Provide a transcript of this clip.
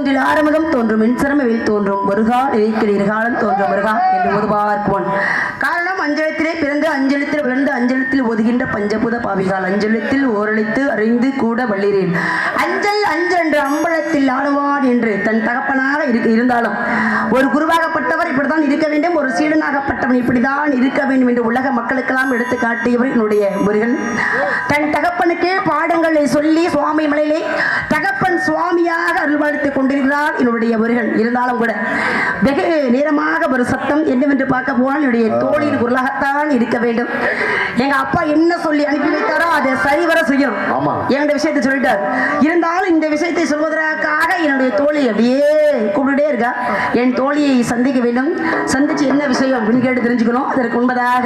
ஒன்றில் ஆரம்பம் தோன்றும் மின்சிரமவில் தோன்றும் முருகா இறைக்கிற இருகாலம் தோன்றும் முருகா என்று ஒதுபார்ப்போன். காரணம் அஞ்சலத்திலே பிறந்து அஞ்சலத்தில் விழுந்து அஞ்சலத்தில் ஒதுகின்ற பஞ்சபூத பாவிகால் அஞ்சலத்தில் ஓரளித்து அறிந்து கூட வள்ளிரேன் அஞ்சல் அஞ்சல் என்று அம்பலத்தில் ஆடுவான் என்று தன் தகப்பனாக இருந்தாலும் ஒரு குருவாகப்பட்டவர் இப்படித்தான் இருக்க வேண்டும், ஒரு சீடனாகப்பட்டவன் இப்படிதான் இருக்க வேண்டும் என்று உலக மக்களுக்கெல்லாம் எடுத்து காட்டியவர் என்னுடைய முருகன். தன் தகப்பனுக்கே பாடங்களை சொல்லி சுவாமி மலையிலே தகப்பன் சுவாமியாக அருள்வாழ்த்துக் கொண்டிருக்கிறார் என்னுடைய முருகன். இருந்தாலும் கூட வெகு நேரமாக ஒரு சத்தம் என்னவென்று பார்க்க போனால் என்னுடைய தோழியின் குரலாகத்தான் இருக்க வேண்டும். எங்க அப்பா என்ன சொல்லி அனுப்பி வைத்தாரோ அதை சரிவர செய்யும். என்னுடைய விஷயத்தை சொல்லிட்டார். இருந்தாலும் இந்த விஷயத்தை சொல்வதற்காக என்னுடைய தோழி அப்படியே கூப்பிட்டுட்டே இருக்கா. என் தோழியை சந்திக்க வேண்டும். சந்திச்சு என்ன விஷயம் அப்படின்னு கேட்டு தெரிஞ்சுக்கணும். அதற்கு முன்பதாக